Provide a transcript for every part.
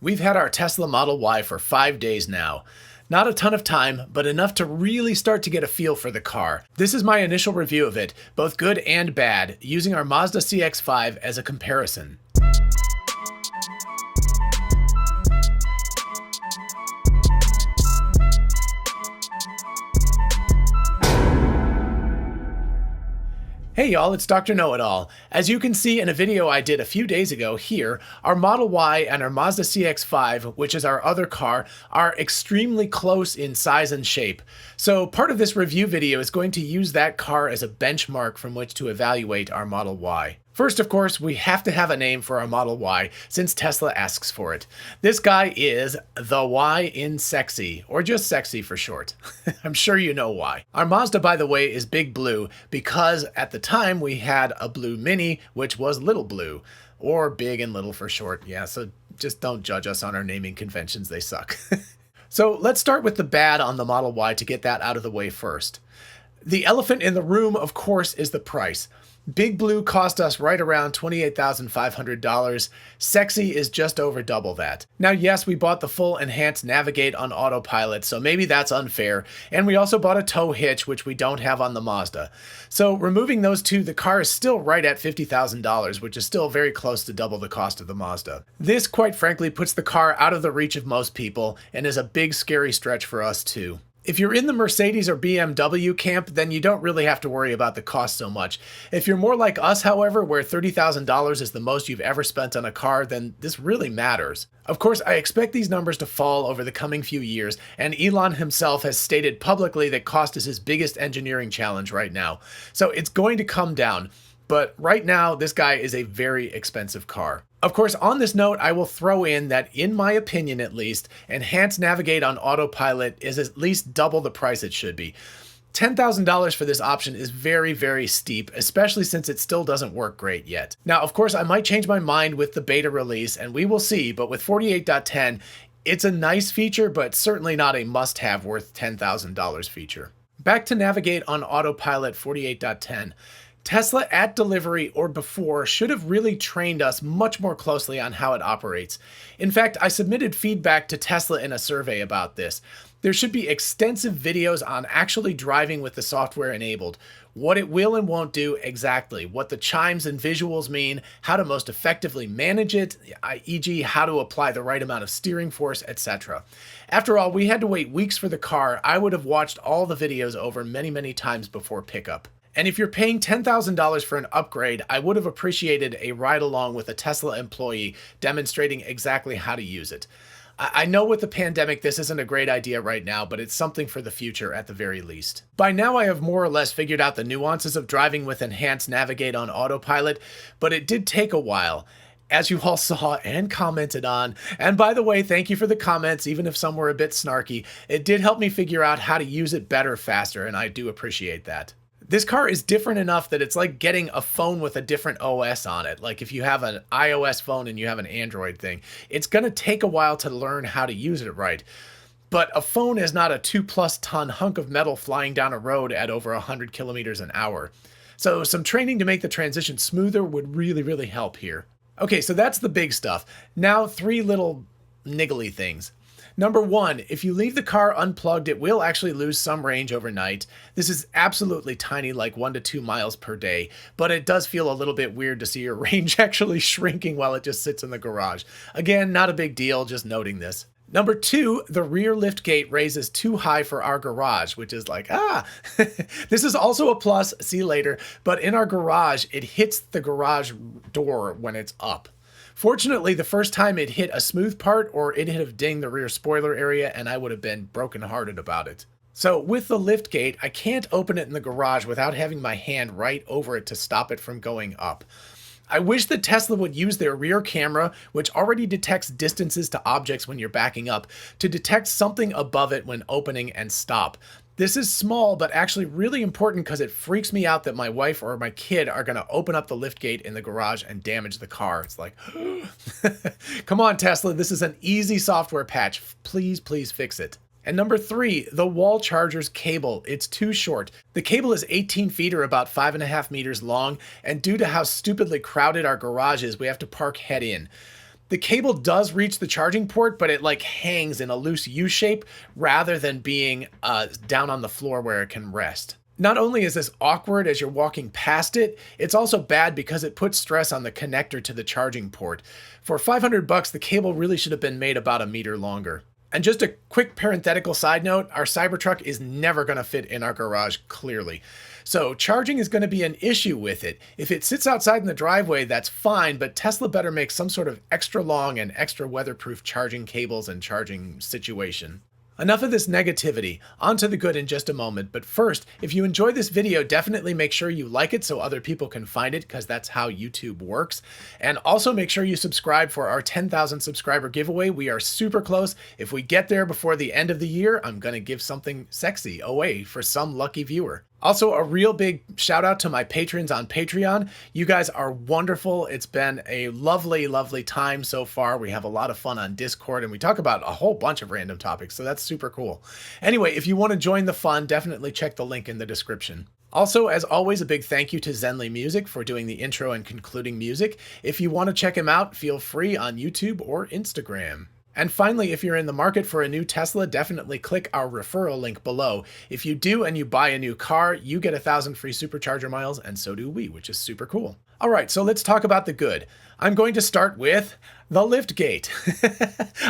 We've had our Tesla Model Y for 5 days now. Not a ton of time, but enough to really start to get a feel for the car. This is my initial review of it, both good and bad, using our Mazda CX-5 as a comparison. Hey y'all, it's Dr. Know-It-All. As you can see in a video I did a few days ago here, our Model Y and our Mazda CX-5, which is our other car, are extremely close in size and shape. So part of this review video is going to use that car as a benchmark from which to evaluate our Model Y. First, of course, we have to have a name for our Model Y since Tesla asks for it. This guy is the Y in sexy, or just sexy for short. I'm sure you know why. Our Mazda, by the way, is big blue because at the time we had a blue Mini, which was little blue, or big and little for short. Yeah, so just don't judge us on our naming conventions, they suck. So let's start with the bad on the Model Y to get that out of the way first. The elephant in the room, of course, is the price. Big Blue cost us right around $28,500. Sexy is just over double that. Now, yes, we bought the full enhanced Navigate on autopilot, so maybe that's unfair. And we also bought a tow hitch, which we don't have on the Mazda. So removing those two, the car is still right at $50,000, which is still very close to double the cost of the Mazda. This, quite frankly, puts the car out of the reach of most people and is a big, scary stretch for us too. If you're in the Mercedes or BMW camp, then you don't really have to worry about the cost so much. If you're more like us, however, where $30,000 is the most you've ever spent on a car, then this really matters. Of course, I expect these numbers to fall over the coming few years, and Elon himself has stated publicly that cost is his biggest engineering challenge right now. So it's going to come down. But right now, this guy is a very expensive car. Of course, on this note, I will throw in that, in my opinion at least, Enhanced Navigate on autopilot is at least double the price it should be. $10,000 for this option is very, very steep, especially since it still doesn't work great yet. Now, of course, I might change my mind with the beta release, and we will see, but with 48.10, it's a nice feature, but certainly not a must-have worth $10,000 feature. Back to Navigate on autopilot 48.10. Tesla at delivery or before should have really trained us much more closely on how it operates. In fact, I submitted feedback to Tesla in a survey about this. There should be extensive videos on actually driving with the software enabled, what it will and won't do exactly, what the chimes and visuals mean, how to most effectively manage it, e.g. how to apply the right amount of steering force, etc. After all, we had to wait weeks for the car. I would have watched all the videos over many, many times before pickup. And if you're paying $10,000 for an upgrade, I would have appreciated a ride along with a Tesla employee demonstrating exactly how to use it. I know with the pandemic, this isn't a great idea right now, but it's something for the future at the very least. By now, I have more or less figured out the nuances of driving with Enhanced Navigate on autopilot, but it did take a while, as you all saw and commented on. And by the way, thank you for the comments, even if some were a bit snarky. It did help me figure out how to use it better faster, and I do appreciate that. This car is different enough that it's like getting a phone with a different OS on it. Like if you have an iOS phone and you have an Android thing, it's going to take a while to learn how to use it right. But a phone is not a 2+ ton hunk of metal flying down a road at over 100 kilometers an hour. So some training to make the transition smoother would really, really help here. Okay, so that's the big stuff. Now, 3 little niggly things. Number 1, if you leave the car unplugged, it will actually lose some range overnight. This is absolutely tiny, like 1 to 2 miles per day, but it does feel a little bit weird to see your range actually shrinking while it just sits in the garage. Again, not a big deal, just noting this. Number 2, the rear liftgate raises too high for our garage, which is like, This is also a plus, see later, but in our garage, it hits the garage door when it's up. Fortunately, the first time it hit a smooth part, or it'd have dinged the rear spoiler area, and I would have been brokenhearted about it. So with the liftgate, I can't open it in the garage without having my hand right over it to stop it from going up. I wish that Tesla would use their rear camera, which already detects distances to objects when you're backing up, to detect something above it when opening and stop. This is small, but actually really important because it freaks me out that my wife or my kid are going to open up the liftgate in the garage and damage the car. It's like, come on, Tesla, this is an easy software patch. Please, please fix it. And number 3, the wall charger's cable. It's too short. The cable is 18 feet or about 5.5 meters long, and due to how stupidly crowded our garage is, we have to park head in. The cable does reach the charging port, but it like hangs in a loose U shape rather than being down on the floor where it can rest. Not only is this awkward as you're walking past it, it's also bad because it puts stress on the connector to the charging port. For $500, the cable really should have been made about a meter longer. And just a quick parenthetical side note, our Cybertruck is never going to fit in our garage, clearly. So charging is going to be an issue with it. If it sits outside in the driveway, that's fine, but Tesla better make some sort of extra long and extra weatherproof charging cables and charging situation. Enough of this negativity, on to the good in just a moment, but first, if you enjoyed this video, definitely make sure you like it so other people can find it, because that's how YouTube works. And also make sure you subscribe for our 10,000 subscriber giveaway. We are super close. If we get there before the end of the year, I'm gonna give something sexy away for some lucky viewer. Also, a real big shout out to my patrons on Patreon. You guys are wonderful. It's been a lovely, lovely time so far. We have a lot of fun on Discord and we talk about a whole bunch of random topics, so that's super cool. Anyway, if you want to join the fun, definitely check the link in the description. Also, as always, a big thank you to Zenly Music for doing the intro and concluding music. If you want to check him out, feel free on YouTube or Instagram. And finally, if you're in the market for a new Tesla, definitely click our referral link below. If you do and you buy a new car, you get 1,000 free supercharger miles, and so do we, which is super cool. All right, so let's talk about the good. I'm going to start with the Liftgate.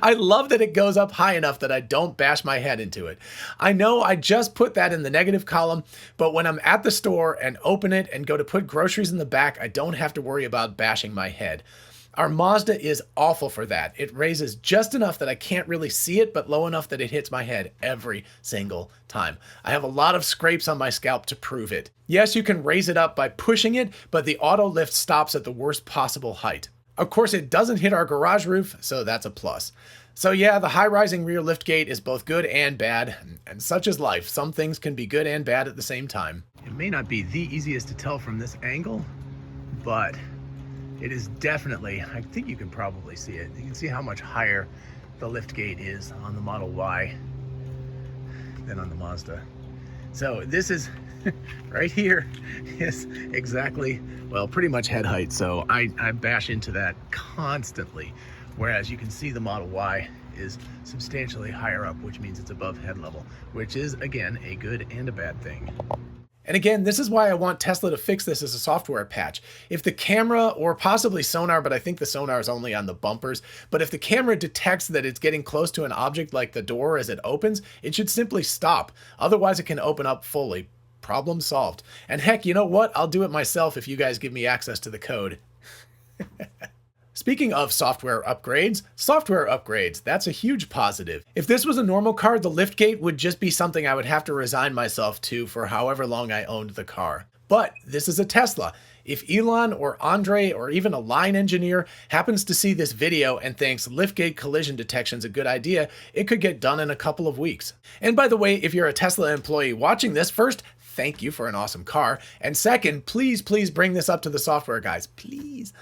I love that it goes up high enough that I don't bash my head into it. I know I just put that in the negative column, but when I'm at the store and open it and go to put groceries in the back, I don't have to worry about bashing my head. Our Mazda is awful for that. It raises just enough that I can't really see it, but low enough that it hits my head every single time. I have a lot of scrapes on my scalp to prove it. Yes, you can raise it up by pushing it, but the auto lift stops at the worst possible height. Of course, it doesn't hit our garage roof, so that's a plus. So yeah, the high-rising rear liftgate is both good and bad, and such is life. Some things can be good and bad at the same time. It may not be the easiest to tell from this angle, but it is definitely, I think you can probably see it. You can see how much higher the liftgate is on the Model Y than on the Mazda. So this is, right here, is exactly, well, pretty much head height. So I bash into that constantly. Whereas you can see the Model Y is substantially higher up, which means it's above head level, which is, again, a good and a bad thing. And again, this is why I want Tesla to fix this as a software patch. If the camera, or possibly sonar, but I think the sonar is only on the bumpers, but if the camera detects that it's getting close to an object like the door as it opens, it should simply stop. Otherwise, it can open up fully. Problem solved. And heck, you know what? I'll do it myself if you guys give me access to the code. Speaking of software upgrades, that's a huge positive. If this was a normal car, the liftgate would just be something I would have to resign myself to for however long I owned the car. But this is a Tesla. If Elon or Andre or even a line engineer happens to see this video and thinks liftgate collision detection's a good idea, it could get done in a couple of weeks. And by the way, if you're a Tesla employee watching this, first, thank you for an awesome car. And second, please bring this up to the software guys, please.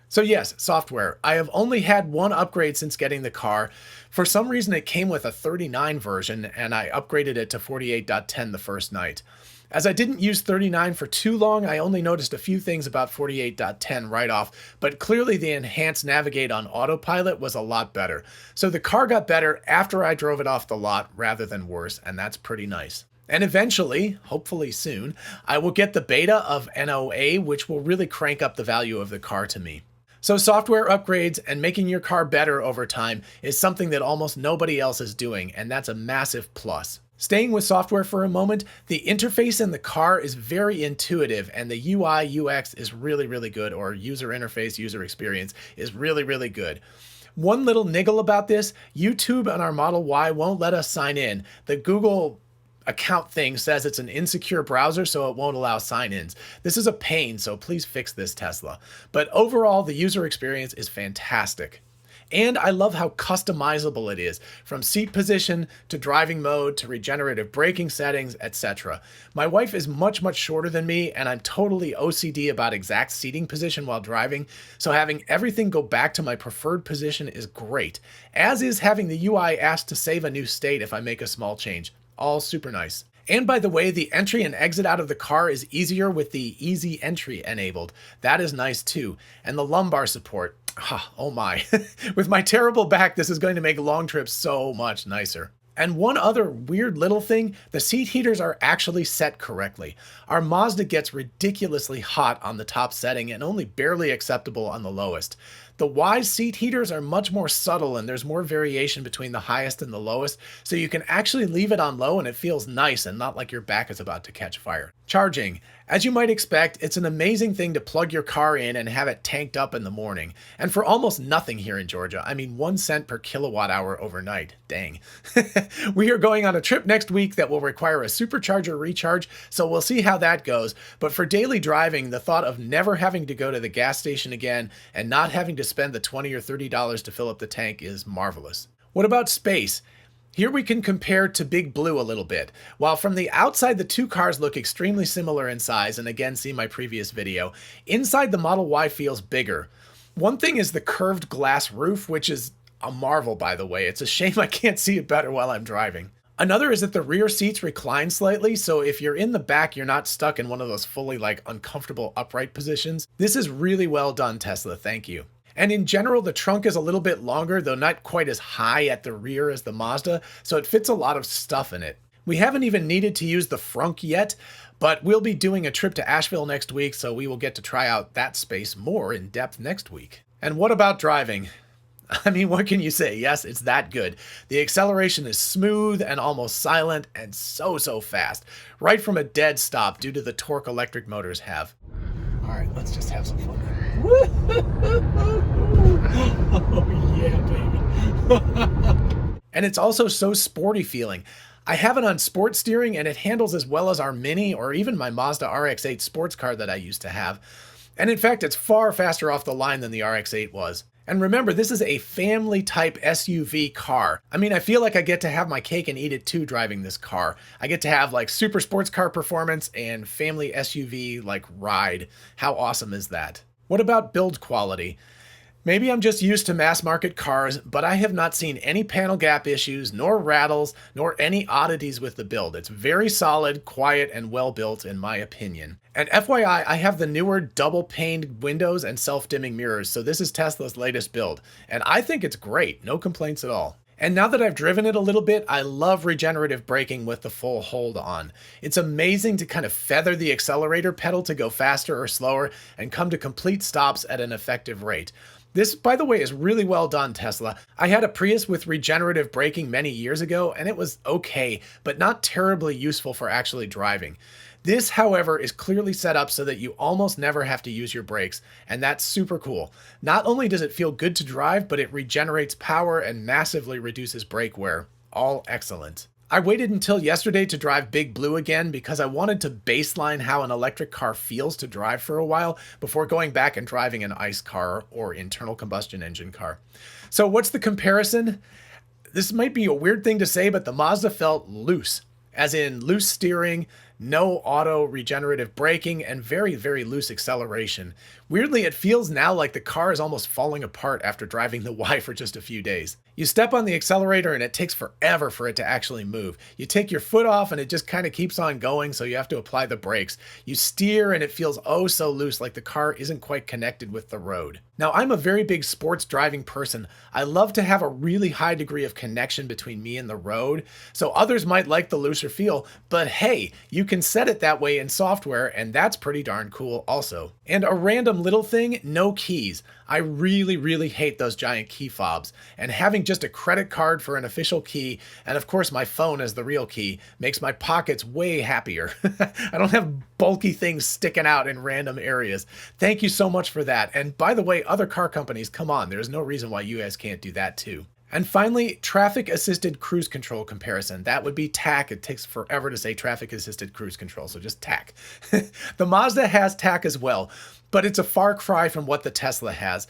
So yes, software. I have only had one upgrade since getting the car. For some reason, it came with a 39 version, and I upgraded it to 48.10 the first night. As I didn't use 39 for too long, I only noticed a few things about 48.10 right off, but clearly the enhanced navigate on autopilot was a lot better. So the car got better after I drove it off the lot rather than worse, and that's pretty nice. And eventually, hopefully soon, I will get the beta of NOA, which will really crank up the value of the car to me. So software upgrades and making your car better over time is something that almost nobody else is doing, and that's a massive plus. Staying with software for a moment, the interface in the car is very intuitive and the UI UX is really good, or user interface, user experience is really good. One little niggle about this, YouTube on our Model Y won't let us sign in. The Google account thing says it's an insecure browser, so it won't allow sign-ins. This is a pain, so please fix this, Tesla. But overall, the user experience is fantastic. And I love how customizable it is, from seat position to driving mode to regenerative braking settings, etc. My wife is much shorter than me, and I'm totally OCD about exact seating position while driving, so having everything go back to my preferred position is great, as is having the UI ask to save a new state if I make a small change. All super nice. And by the way, the entry and exit out of the car is easier with the easy entry enabled. That is nice too. And the lumbar support, Oh my. With my terrible back, this is going to make long trips so much nicer. And one other weird little thing, the seat heaters are actually set correctly. Our Mazda gets ridiculously hot on the top setting and only barely acceptable on the lowest. The Y seat heaters are much more subtle and there's more variation between the highest and the lowest, so you can actually leave it on low and it feels nice and not like your back is about to catch fire. Charging. As you might expect, it's an amazing thing to plug your car in and have it tanked up in the morning. And for almost nothing here in Georgia, I mean 1 cent per kilowatt hour overnight. Dang. We are going on a trip next week that will require a supercharger recharge, so we'll see how that goes. But for daily driving, the thought of never having to go to the gas station again and not having to spend the $20 or $30 to fill up the tank is marvelous. What about space? Here we can compare to Big Blue a little bit. While from the outside the two cars look extremely similar in size, and again see my previous video, inside the Model Y feels bigger. One thing is the curved glass roof, which is a marvel by the way. It's a shame I can't see it better while I'm driving. Another is that the rear seats recline slightly, so if you're in the back, you're not stuck in one of those fully uncomfortable upright positions. This is really well done, Tesla, thank you. And in general, the trunk is a little bit longer, though not quite as high at the rear as the Mazda, so it fits a lot of stuff in it. We haven't even needed to use the frunk yet, but we'll be doing a trip to Asheville next week, so we will get to try out that space more in depth next week. And what about driving? I mean, what can you say? Yes, it's that good. The acceleration is smooth and almost silent and so fast, right from a dead stop due to the torque electric motors have. All right, let's just have some fun. Oh yeah, baby. And it's also so sporty feeling. I have it on sport steering and it handles as well as our Mini or even my Mazda RX-8 sports car that I used to have. And in fact, it's far faster off the line than the RX-8 was. And remember, this is a family type SUV car. I mean, I feel like I get to have my cake and eat it too driving this car. I get to have super sports car performance and family SUV ride. How awesome is that? What about build quality? Maybe I'm just used to mass market cars, but I have not seen any panel gap issues, nor rattles, nor any oddities with the build. It's very solid, quiet, and well built in my opinion. And FYI, I have the newer double paned windows and self-dimming mirrors, so this is Tesla's latest build. And I think it's great, no complaints at all. And now that I've driven it a little bit, I love regenerative braking with the full hold on. It's amazing to kind of feather the accelerator pedal to go faster or slower and come to complete stops at an effective rate. This, by the way, is really well done, Tesla. I had a Prius with regenerative braking many years ago, and it was okay, but not terribly useful for actually driving. This, however, is clearly set up so that you almost never have to use your brakes, and that's super cool. Not only does it feel good to drive, but it regenerates power and massively reduces brake wear. All excellent. I waited until yesterday to drive Big Blue again because I wanted to baseline how an electric car feels to drive for a while before going back and driving an ICE car or internal combustion engine car. So what's the comparison? This might be a weird thing to say, but the Mazda felt loose, as in loose steering, no auto regenerative braking, and very loose acceleration. Weirdly, it feels now like the car is almost falling apart after driving the Y for just a few days. You step on the accelerator and it takes forever for it to actually move. You take your foot off and it just kind of keeps on going, so you have to apply the brakes. You steer and it feels oh so loose, like the car isn't quite connected with the road. Now, I'm a very big sports driving person. I love to have a really high degree of connection between me and the road, so others might like the looser feel, but hey, you can set it that way in software, and that's pretty darn cool also. And a random little thing, no keys. I really hate those giant key fobs, and having just a credit card for an official key, and of course my phone as the real key, makes my pockets way happier. I don't have bulky things sticking out in random areas. Thank you so much for that. And by the way, other car companies, come on, there's no reason why you guys can't do that too. And finally, traffic assisted cruise control comparison. That would be Tack. It takes forever to say traffic assisted cruise control, so just Tack. The Mazda has Tack as well, but it's a far cry from what the Tesla has.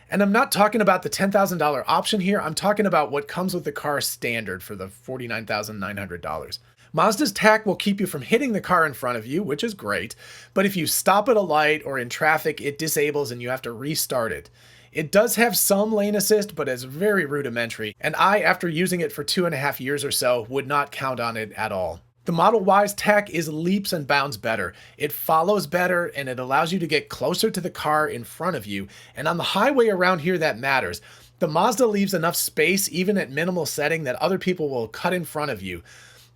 And I'm not talking about the $10,000 option here. I'm talking about what comes with the car standard for the $49,900. Mazda's Tack will keep you from hitting the car in front of you, which is great, but if you stop at a light or in traffic, it disables and you have to restart it. It does have some lane assist, but it's very rudimentary, and I, after using it for 2.5 years or so, would not count on it at all. The Model Y's tack is leaps and bounds better. It follows better and it allows you to get closer to the car in front of you. And on the highway around here, that matters. The Mazda leaves enough space, even at minimal setting, that other people will cut in front of you.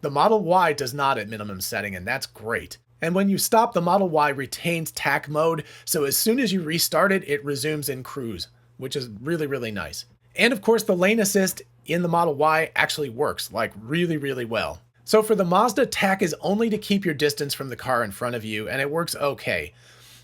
The Model Y does not at minimum setting, and that's great. And when you stop, the Model Y retains tack mode, so as soon as you restart it, it resumes in cruise, which is really, really nice. And of course, the lane assist in the Model Y actually works, like really, really well. So for the Mazda, tack is only to keep your distance from the car in front of you, and it works okay.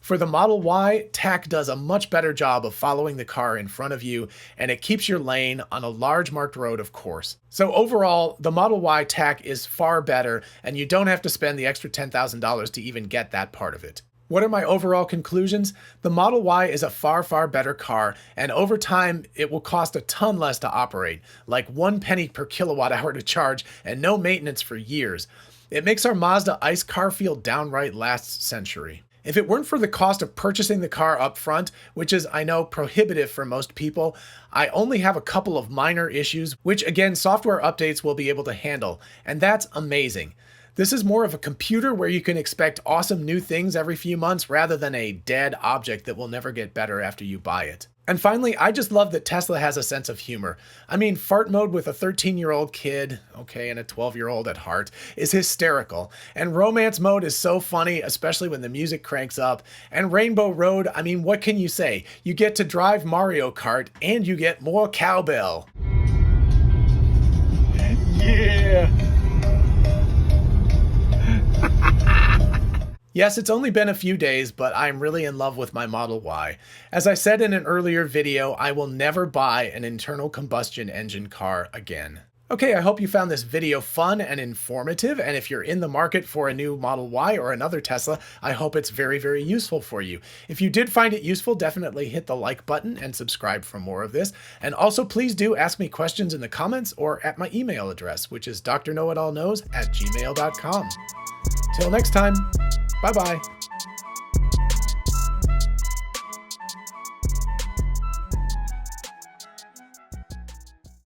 For the Model Y, tack does a much better job of following the car in front of you, and it keeps your lane on a large marked road, of course. So overall, the Model Y tack is far better, and you don't have to spend the extra $10,000 to even get that part of it. What are my overall conclusions? The Model Y is a far, far better car, and over time, it will cost a ton less to operate, like 1 penny per kilowatt hour to charge and no maintenance for years. It makes our Mazda ICE car feel downright last century. If it weren't for the cost of purchasing the car up front, which is, I know, prohibitive for most people, I only have a couple of minor issues, which again, software updates will be able to handle, and that's amazing. This is more of a computer where you can expect awesome new things every few months rather than a dead object that will never get better after you buy it. And finally, I just love that Tesla has a sense of humor. I mean, fart mode with a 13-year-old kid, okay, and a 12-year-old at heart, is hysterical. And romance mode is so funny, especially when the music cranks up. And Rainbow Road, I mean, what can you say? You get to drive Mario Kart and you get more cowbell. Yeah! Yes, it's only been a few days, but I'm really in love with my Model Y. As I said in an earlier video, I will never buy an internal combustion engine car again. Okay, I hope you found this video fun and informative, and if you're in the market for a new Model Y or another Tesla, I hope it's very, very useful for you. If you did find it useful, definitely hit the like button and subscribe for more of this. And also, please do ask me questions in the comments or at my email address, which is DrKnowItAllKnows@gmail.com. Till next time. Bye-bye.